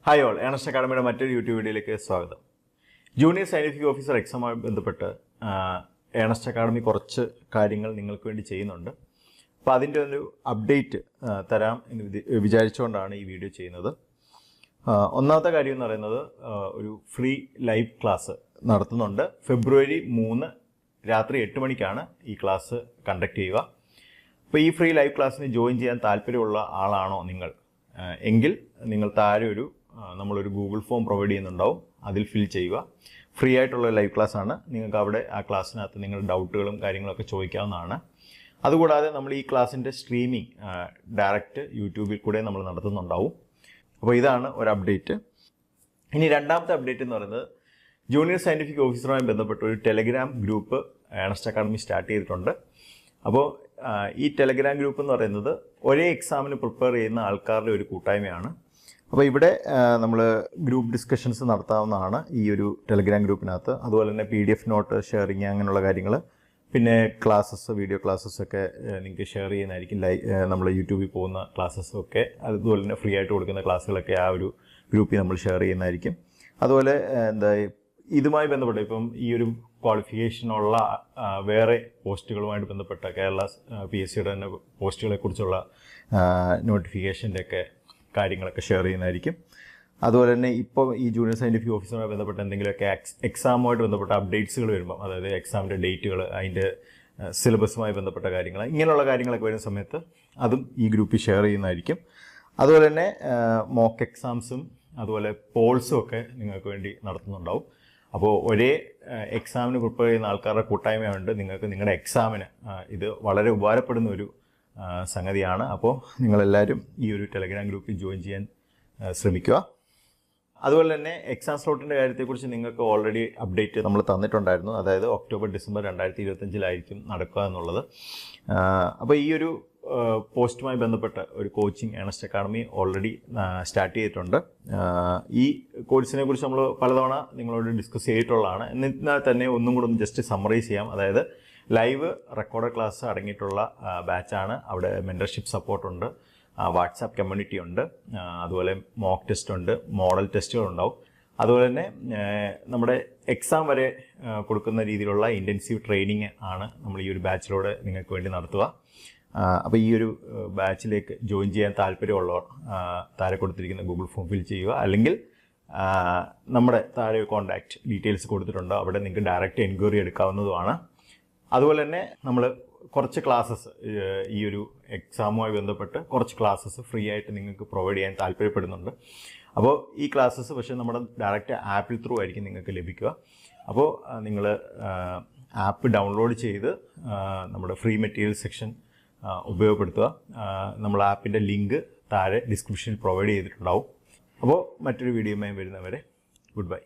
Hi all, Ernest അക്കാഡമിയുടെ മറ്റൊരു YouTube വീഡിയോയിലേക്ക് സ്വാഗതം. ജൂനിയർ സയൻറ്റിഫിക് ഓഫീസർ എക്സാമുമായി ബന്ധപ്പെട്ട് ഏണസ്റ്റ് അക്കാഡമി കുറച്ച് കാര്യങ്ങൾ നിങ്ങൾക്ക് വേണ്ടി ചെയ്യുന്നുണ്ട്. അപ്പോൾ അതിൻ്റെ ഒരു അപ്ഡേറ്റ് തരാം എന്ന് വിചാരിച്ചുകൊണ്ടാണ് ഈ വീഡിയോ ചെയ്യുന്നത്. ഒന്നാമത്തെ കാര്യം എന്ന് പറയുന്നത്, ഒരു ഫ്രീ ലൈവ് ക്ലാസ് നടത്തുന്നുണ്ട്. ഫെബ്രുവരി 3 രാത്രി 8 മണിക്കാണ് ഈ ക്ലാസ് കണ്ടക്ട് ചെയ്യുക. അപ്പോൾ ഈ ഫ്രീ ലൈവ് ക്ലാസ്സിന് ജോയിൻ ചെയ്യാൻ താല്പര്യമുള്ള ആളാണോ നിങ്ങൾ എങ്കിൽ നിങ്ങൾ താഴെ നമ്മളൊരു ഗൂഗിൾ ഫോം പ്രൊവൈഡ് ചെയ്യുന്നുണ്ടാവും. അതിൽ ഫിൽ ചെയ്യുക. ഫ്രീ ആയിട്ടുള്ള ലൈവ് ക്ലാസ് ആണ്. നിങ്ങൾക്ക് അവിടെ ആ ക്ലാസ്സിനകത്ത് നിങ്ങളുടെ ഡൗട്ടുകളും കാര്യങ്ങളൊക്കെ ചോദിക്കാവുന്നതാണ്. അതുകൂടാതെ നമ്മൾ ഈ ക്ലാസ്സിൻ്റെ സ്ട്രീമിംഗ് ഡയറക്റ്റ് യൂട്യൂബിൽ കൂടെ നമ്മൾ നടത്തുന്നുണ്ടാവും. അപ്പോൾ ഇതാണ് ഒരു അപ്ഡേറ്റ്. ഇനി രണ്ടാമത്തെ അപ്ഡേറ്റ് എന്ന് പറയുന്നത്, ജൂനിയർ സയൻറ്റിഫിക് ഓഫീസറുമായി ബന്ധപ്പെട്ട ഒരു Telegram group Earnest Academy start ചെയ്തിട്ടുണ്ട്. അപ്പോൾ ഈ ടെലഗ്രാം ഗ്രൂപ്പ് എന്ന് പറയുന്നത് ഒരേ എക്സാമിന് പ്രിപ്പയർ ചെയ്യുന്ന ആൾക്കാരുടെ ഒരു കൂട്ടായ്മയാണ്. അപ്പോൾ ഇവിടെ നമ്മൾ ഗ്രൂപ്പ് ഡിസ്കഷൻസ് നടത്താവുന്നതാണ് ഈ ഒരു ടെലഗ്രാം ഗ്രൂപ്പിനകത്ത്. അതുപോലെ തന്നെ PDF നോട്ട് ഷെയറിങ് അങ്ങനെയുള്ള കാര്യങ്ങൾ, പിന്നെ ക്ലാസ്സസ്, വീഡിയോ ക്ലാസ്സസ് ഒക്കെ നിങ്ങൾക്ക് ഷെയർ ചെയ്യുന്നതായിരിക്കും. നമ്മൾ യൂട്യൂബിൽ പോകുന്ന ക്ലാസ്സസൊക്കെ, അതുപോലെ തന്നെ ഫ്രീ ആയിട്ട് കൊടുക്കുന്ന ക്ലാസ്സുകളൊക്കെ ആ ഒരു ഗ്രൂപ്പിൽ നമ്മൾ ഷെയർ ചെയ്യുന്നതായിരിക്കും. അതുപോലെ ഇതുമായി ബന്ധപ്പെട്ട് ഇപ്പം ഈ ഒരു ക്വാളിഫിക്കേഷനുള്ള വേറെ പോസ്റ്റുകളുമായിട്ട് ബന്ധപ്പെട്ട കേരള PSCയുടെ തന്നെ പോസ്റ്റുകളെ കുറിച്ചുള്ള നോട്ടിഫിക്കേഷൻ്റെ ഒക്കെ കാര്യങ്ങളൊക്കെ ഷെയർ ചെയ്യുന്നതായിരിക്കും. അതുപോലെ തന്നെ ഇപ്പോൾ ഈ ജൂനിയർ സയൻറ്റിഫിക് ഓഫീസറുമായി ബന്ധപ്പെട്ട എന്തെങ്കിലുമൊക്കെ എക്സാമുമായിട്ട് ബന്ധപ്പെട്ട അപ്ഡേറ്റ്സുകൾ വരുമ്പോൾ, അതായത് എക്സാമിൻ്റെ ഡേറ്റുകൾ, അതിൻ്റെ സിലബസുമായി ബന്ധപ്പെട്ട കാര്യങ്ങൾ, ഇങ്ങനെയുള്ള കാര്യങ്ങളൊക്കെ വരുന്ന സമയത്ത് അതും ഈ ഗ്രൂപ്പിൽ ഷെയർ ചെയ്യുന്നതായിരിക്കും. അതുപോലെ തന്നെ മോക്ക് എക്സാംസും അതുപോലെ പോൾസും ഒക്കെ നിങ്ങൾക്ക് വേണ്ടി നടത്തുന്നുണ്ടാവും. അപ്പോൾ ഒരേ എക്സാമിന് പ്രിപ്പയർ ചെയ്യുന്ന ആൾക്കാരുടെ കൂട്ടായ്മയുണ്ട്. നിങ്ങൾക്ക് നിങ്ങളുടെ എക്സാമിന് ഇത് വളരെ ഉപകാരപ്പെടുന്ന ഒരു സംഗതിയാണ്. അപ്പോൾ നിങ്ങളെല്ലാവരും ഈ ഒരു ടെലഗ്രാം ഗ്രൂപ്പിൽ ജോയിൻ ചെയ്യാൻ ശ്രമിക്കുക. അതുപോലെ തന്നെ എക്സാം സ്ലോട്ടിൻ്റെ കാര്യത്തെക്കുറിച്ച് നിങ്ങൾക്ക് ഓൾറെഡി അപ്ഡേറ്റ് നമ്മൾ തന്നിട്ടുണ്ടായിരുന്നു. അതായത് ഒക്ടോബർ ഡിസംബർ 2025 നടക്കുക എന്നുള്ളത്. അപ്പോൾ ഈ ഒരു പോസ്റ്റുമായി ബന്ധപ്പെട്ട ഒരു coaching Earnest Academy already start ചെയ്തിട്ടുണ്ട്. ഈ കോഴ്സിനെ കുറിച്ച് നമ്മൾ പലതവണ നിങ്ങളോട് ഡിസ്കസ് ചെയ്തിട്ടുള്ളതാണ്. എന്നാൽ തന്നെ ഒന്നും കൂടെ ഒന്ന് ജസ്റ്റ് സമ്മറൈസ് ചെയ്യാം. അതായത് ലൈവ് റെക്കോർഡ് ക്ലാസ് അടങ്ങിയിട്ടുള്ള ബാച്ചാണ്. അവിടെ മെൻറ്റർഷിപ്പ് സപ്പോർട്ടുണ്ട്, വാട്സാപ്പ് കമ്മ്യൂണിറ്റി ഉണ്ട്, അതുപോലെ മോക്ക് ടെസ്റ്റ് ഉണ്ട്, മോഡൽ ടെസ്റ്റുകളുണ്ടാവും. അതുപോലെ തന്നെ നമ്മുടെ എക്സാം വരെ കൊടുക്കുന്ന രീതിയിലുള്ള ഇൻറ്റൻസീവ് ട്രെയിനിങ് ആണ് നമ്മൾ ഈ ഒരു ബാച്ചിലൂടെ നിങ്ങൾക്ക് വേണ്ടി നടത്തുക. അപ്പോൾ ഈ ഒരു ബാച്ചിലേക്ക് ജോയിൻ ചെയ്യാൻ താല്പര്യമുള്ളവർ താഴെ കൊടുത്തിരിക്കുന്ന ഗൂഗിൾ ഫോം ഫിൽ ചെയ്യുക. അല്ലെങ്കിൽ നമ്മുടെ താഴെ കോൺടാക്റ്റ് ഡീറ്റെയിൽസ് കൊടുത്തിട്ടുണ്ട്, അവിടെ നിങ്ങൾക്ക് ഡയറക്റ്റ് എൻക്വയറി എടുക്കാവുന്നതുമാണ്. അതുപോലെ തന്നെ നമ്മൾ കുറച്ച് ക്ലാസ്സസ് ഈ ഒരു എക്സാമുമായി ബന്ധപ്പെട്ട് കുറച്ച് ക്ലാസ്സസ് ഫ്രീ ആയിട്ട് നിങ്ങൾക്ക് പ്രൊവൈഡ് ചെയ്യാൻ താല്പര്യപ്പെടുന്നുണ്ട്. അപ്പോൾ ഈ ക്ലാസ്സസ് പക്ഷേ നമ്മുടെ ഡയറക്റ്റ് ആപ്പിൽ ത്രൂ ആയിരിക്കും നിങ്ങൾക്ക് ലഭിക്കുക. അപ്പോൾ നിങ്ങൾ ആപ്പ് ഡൗൺലോഡ് ചെയ്ത് നമ്മുടെ ഫ്രീ മെറ്റീരിയൽ സെക്ഷൻ ഉപയോഗപ്പെടുത്തുക. നമ്മൾ ആപ്പിൻ്റെ ലിങ്ക് താഴെ ഡിസ്ക്രിപ്ഷനിൽ പ്രൊവൈഡ് ചെയ്തിട്ടുണ്ടാവും. അപ്പോൾ മറ്റൊരു വീഡിയോയുമായി വരുന്നവരെ ഗുഡ് ബൈ.